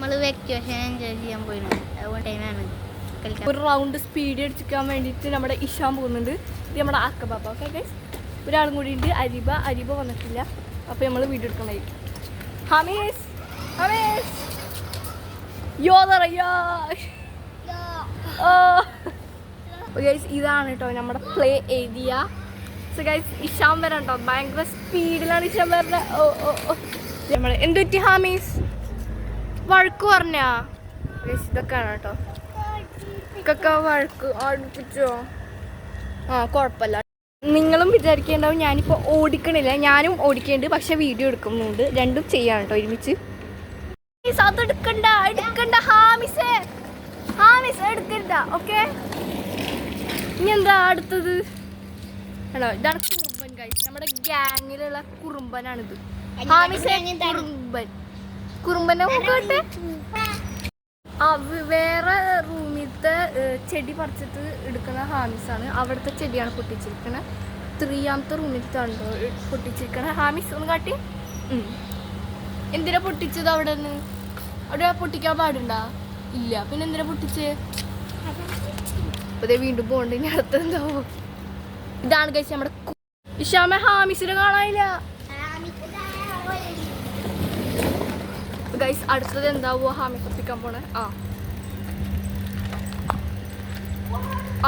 നമ്മൾ vacation enjoy ചെയ്യാൻ പോയിരുന്നു. അതുകൊണ്ട് ടൈമാണ് ഒരു റൗണ്ട് സ്പീഡ് അടിച്ചിക്കാൻ വേണ്ടിയിട്ട് നമ്മുടെ ഇഷാൻ പോകുന്നുണ്ട്. ഇത് നമ്മുടെ അക്കബാബ. ഓക്കെ ഗൈസ്, ഒരാളും കൂടി ഉണ്ട്, അരീബ വന്നിട്ടില്ല. അപ്പോൾ നമ്മൾ വീഡിയോ എടുക്കണമായിരിക്കും. ഹമീസ് ഹമീസ് ഗൈസ്, ഇതാണ് കേട്ടോ നമ്മുടെ play area. So guys, Ishan വരാൻ കേട്ടോ, ഭയങ്കര സ്പീഡിലാണ് ഇഷാൻ വരുന്നത്. നമ്മൾ എന്തുപറ്റി ഹാമീസ്? വഴക്ക് പറഞ്ഞാ ഗൈസ്? ഇതൊക്കെയാണ് കേട്ടോ വഴക്ക് അടുപ്പിച്ചോ? കുഴപ്പമില്ല. നിങ്ങളും വിചാരിക്കേണ്ടാവും ഞാനിപ്പോൾ ഓടിക്കണില്ല. ഞാനും ഓടിക്കുന്നുണ്ട്, പക്ഷെ വീഡിയോ എടുക്കുന്നുണ്ട്. രണ്ടും ചെയ്യാണ് കേട്ടോ ഒരുമിച്ച്. അതെടുക്കണ്ട ഹാമിസ് എടുക്കണ്ട. ഓക്കെ, ഇനി എന്താ അടുത്തത്? ആണോ, ഇതാണ് കുറുമ്പൻ ഗൈസ്. നമ്മുടെ ഗ്യാങ്ങിലുള്ള കുറുമ്പനാണിത്. ഹാമിസ് കുറുമ്പനെ നോക്കട്ടെ. വേറെ റൂമിലത്തെ ചെടി പറിച്ചിട്ട് എടുക്കുന്ന ഹാമിസാണ്. അവിടുത്തെ ചെടിയാണ് പൊട്ടിച്ചിരിക്കണത്. 3ാമത്തെ റൂമിലത്താണ് പൊട്ടിച്ചിരിക്കണത്. ഹാമിസ് ഒന്ന് കാട്ടി. എന്തിനാ പൊട്ടിച്ചത്? അവിടെ പൊട്ടിക്കാൻ പാടുണ്ടാ? ഇല്ല, പിന്നെ എന്തിനാ പൊട്ടിച്ച്? അതെ, വീണ്ടും പോകണ്ട. ഇനി അടുത്തെന്താവോ? ഇതാണ് കഴിച്ച നമ്മുടെ ഇഷാമ. ഹാമിസിനെ കാണാനില്ല ഗൈസ്. അടുത്തത് എന്താവോ? ഹാമിസ് ഒപ്പിക്കാൻ പോണേ.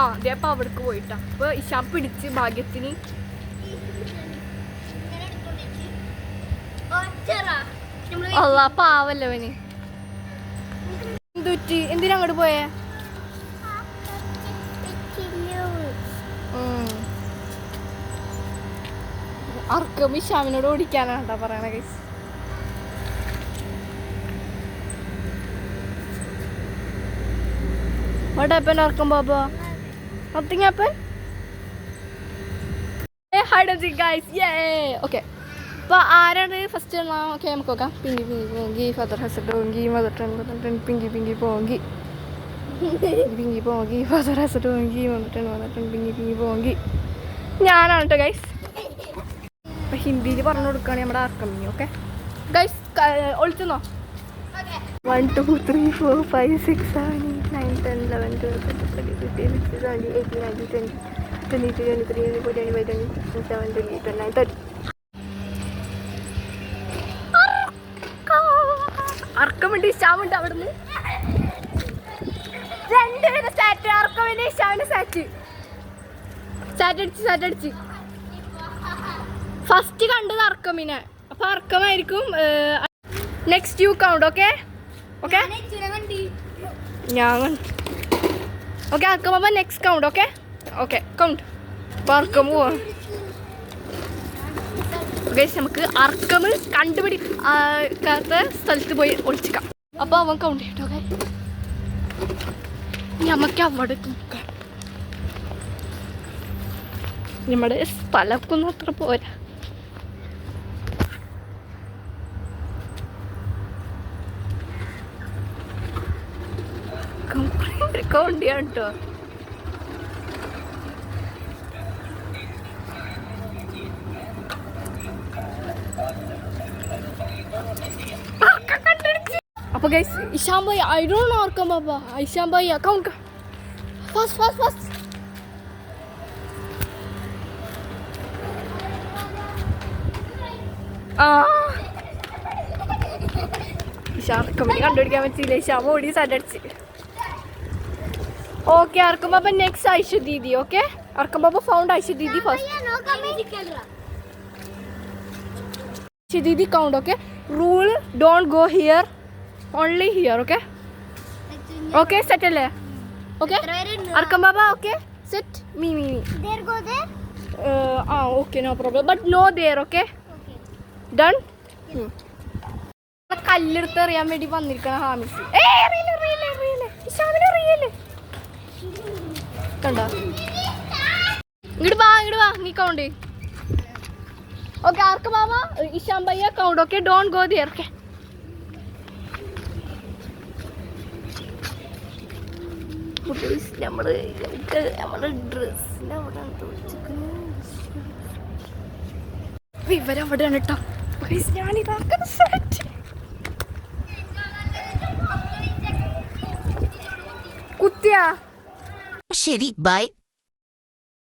അതേ അപ്പം അവിടേക്ക് പോയിട്ടാ. അപ്പൊ ഇഷാം പിടിച്ച് ഭാഗ്യത്തിന്. അല്ല, പാവല്ലോ അവന്. എന്തുറ്റി? എന്തിനാ അങ്ങോട്ട് പോയേ? അർക്കം ഇഷാമിനോട് ഓടിക്കാനാണ് കേട്ടോ പറയണ guys. What happened, Arkam Baba? Nothing happened? Hey, hide and seek, guys. Yay! Okay. അപ്പോൾ ആരാണ് ഫസ്റ്റ്? ഓക്കെ, നമുക്ക് നോക്കാം. Pinky പോങ്കി, father ഹസഡ് പോങ്കി, mother ton Pinky പോങ്കി, Pinky പോങ്കി, father ഹസഡ് പോങ്കി, mother ton Pinky പോങ്കി. ഞാനാണ് കേട്ടോ ഗൈസ്. അപ്പം ഹിന്ദിയിൽ പറഞ്ഞു കൊടുക്കുകയാണെങ്കിൽ നമ്മുടെ ആർക്കമ്മി. Okay guys, ഒളിച്ചെന്നോ? 1 2 3 4 5 6 7 8 9 10 11 12 13 15 16 17 18 19 20 22 23 24 25 26 27 28 29 30. അർക്കമുണ്ട്, ഇഷാമുണ്ട്. അവിടുന്ന് രണ്ടുപേരുടെ സ്റ്റാറ്റ്. അർക്കമിന്റെ ഇഷാമിന്റെ സ്റ്റാറ്റ് അടിച്ച് ഫസ്റ്റ് കണ്ടത് അർക്കമിനെ. അപ്പൊ അർക്കമായിരിക്കും next. You count. Okay okay, ഞാൻ ഓക്കെ. അർക്കം അപ്പൊ next count. Okay okay, count. അപ്പൊ അർക്കം പോവാ ഗൈസ്. നമുക്ക് അർക്കം കണ്ടുപിടിക്കാത്ത സ്ഥലത്ത് പോയി ഒളിച്ചിക്കാം. അപ്പൊ അവൻ കൗണ്ട് ചെയ്യട്ടോ. ഓക്കെ, നമുക്ക് അവിടെ നോക്കാം. നമ്മുടെ സ്ഥലമൊന്നും അത്ര പോരാ. കൗണ്ട് ചെയ്യാം കേട്ടോ. അപ്പൊ guys, Isham bhai, I don't know Arkam Baba. Isham bhai count fast. ഇഷാർക്കമ്മനെ കണ്ടുപിടിക്കാൻ പറ്റിയില്ല. ഇഷാം ഓടി സഡടിച്ച്. Okay, Arkam Baba next Aisha Didi. Okay, Arkam Baba found Aisha Didi first. Aisha Didi count. Okay, rule don't go here, only here. Okay okay, set അല്ലേ? Okay Arkam Baba. Okay set. Me okay, no problem, but no there. Okay done. കല്ലെടുത്ത് അറിയാൻ വേണ്ടി വന്നിരിക്കണ ഹാമിസ്. കണ്ടോ? ഇങ്ങോട്ട് വാ, നീ count. Okay, Arkam Baba, Isham Bhaiya count. Okay, don't go there. Okay, നമ്മുടെ ഡ്രസ്സിനവിടെ ഇവരവിടെയാണ് കേട്ടോ. ഞാനിതാക്കുന്ന സെറ്റ്. എത്തിയാ ശരി ബൈ